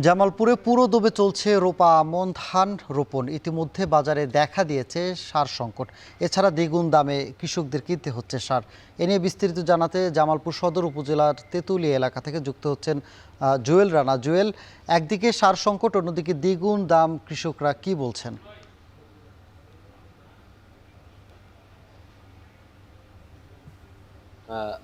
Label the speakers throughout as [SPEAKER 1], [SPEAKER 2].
[SPEAKER 1] জামালপুরে পুরোদমে চলছে রোপা আমন ধান রোপণ। ইতিমধ্যে বাজারে দেখা দিয়েছে সার সংকট। এছাড়া দ্বিগুণ দামে কৃষকদের কিনতে হচ্ছে সার। এ নিয়ে বিস্তারিত জানাতে জামালপুর সদর উপজেলার তেঁতুলিয়া এলাকা থেকে যুক্ত হচ্ছেন জুয়েল রানা। জুয়েল, একদিকে সার সংকট, অন্যদিকে দ্বিগুণ দাম, কৃষকরা কি বলছেন?
[SPEAKER 2] আহ,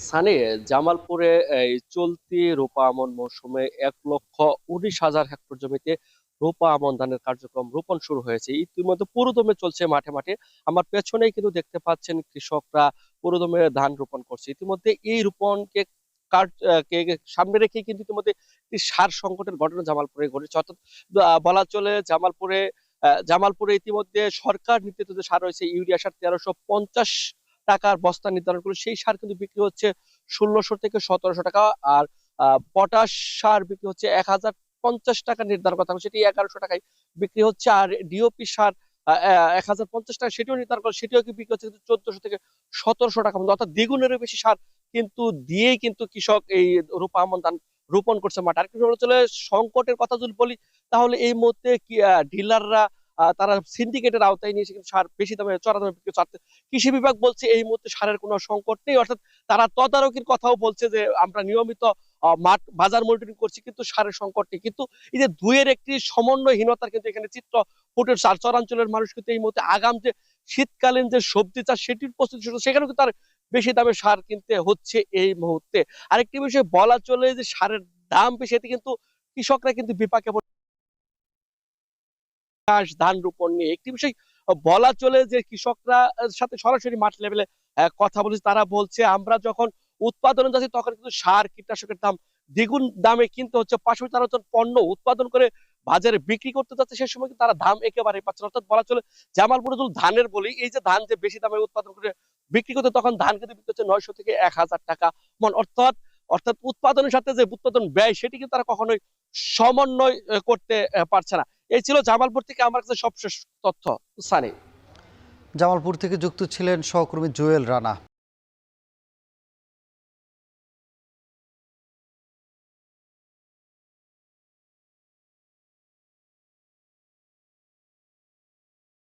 [SPEAKER 2] সানি, জামালপুরে এই চলতি রোপা আমন মৌসুমে 1,19,000 হেক্টর জমিতে রোপা আমন ধানের কার্যক্রম রোপণ শুরু হয়েছে। ইতিমধ্যে পুরোদমে চলছে মাঠে মাঠে। আমার পেছনেই কিন্তু দেখতে পাচ্ছেন কৃষকরা পুরোদমে ধান রোপণ করছে। ইতিমধ্যে এই রোপণকে সামনে রেখে কিন্তু ইতিমধ্যে একটি সার সংকটের ঘটনা জামালপুরে ঘটেছে। অর্থাৎ বলা চলে জামালপুরে ইতিমধ্যে সরকার নির্ধারিত যে সার রয়েছে ইউরিয়া সার 1350 টাকার বস্তা নির্ধারণ করে সেই সার কিন্তু বিক্রি হচ্ছে 1600 থেকে 1700 টাকা। আর পটাশ সার বিক্রি হচ্ছে 1050 টাকা নির্ধারণ করা থাকবে, সেটি 1100 টাকায় বিক্রি হচ্ছে। আর ডিওপি সার 1050 টাকা সেটিও নির্ধারণ করে, সেটিও কি বিক্রি হচ্ছে কিন্তু 1400 থেকে 1700 টাকা মতো। অর্থাৎ দ্বিগুণেরও বেশি সার কিন্তু দিয়েই কিন্তু কৃষক এই রোপা আমন ধান রোপণ করছে মাঠে। আর কিছু চলে সংকটের কথা যদি বলি, তাহলে এই মুহূর্তে কি ডিলাররা তারা সিন্ডিকেটের আওতায় নিয়ে এসে কিন্তু সার বেশি দামে চড়া দামে বিক্রি করছে। কৃষি বিভাগ বলছে এই মুহূর্তে সারের কোনো সংকট নেই, অর্থাৎ তারা তদারকির কথাও বলছে যে আমরা নিয়মিত মাঠ বাজার মনিটরিং করছি, কিন্তু সারের সংকট নেই। কিন্তু এই যে দুইয়ের একটি সমন্বয়হীনতার কিন্তু এখানে চিত্র ফুটে উঠছে। আর চরাঞ্চলের মানুষ কিন্তু এই মুহূর্তে আগাম যে শীতকালীন যে সবজি চাষ সেটির প্রস্তুতি শুরু, সেখানেও কিন্তু তার বেশি দামে সার কিনতে হচ্ছে এই মুহূর্তে। আরেকটি বিষয় বলা চলে যে সারের দাম বেশি, এতে কিন্তু কৃষকরা কিন্তু বিপাকে চাষ ধান রোপণ নিয়ে একটি বিষয় বলা চলে যে কৃষকরা সাথে সরাসরি মাঠ লেভেলে কথা বলেছে। তারা বলছে আমরা যখন উৎপাদনে যাচ্ছি তখন কিন্তু সার কীটনাশকের দাম দ্বিগুণ দামে কিনতে হচ্ছে, পাশাপাশি তারা যখন পণ্য উৎপাদন করে বাজারে বিক্রি করতে যাচ্ছে সেই সময় কিন্তু তারা দাম একেবারেই পাচ্ছে না। অর্থাৎ বলা চলে জামালপুরে যদি ধানের বলি, এই যে ধান যে বেশি দামে উৎপাদন করে বিক্রি করতে, তখন ধান কিন্তু বিক্রি হচ্ছে 900 থেকে 1000 টাকা মন। অর্থাৎ অর্থাৎ উৎপাদনের সাথে যে উৎপাদন ব্যয় সেটি কিন্তু তারা কখনোই সমন্বয় করতে পারছে না। এই ছিল জামালপুর থেকে আমার কাছে সবশেষ তথ্য। সানি।
[SPEAKER 1] জামালপুর থেকে যুক্ত ছিলেন সহকর্মী জুয়েল রানা।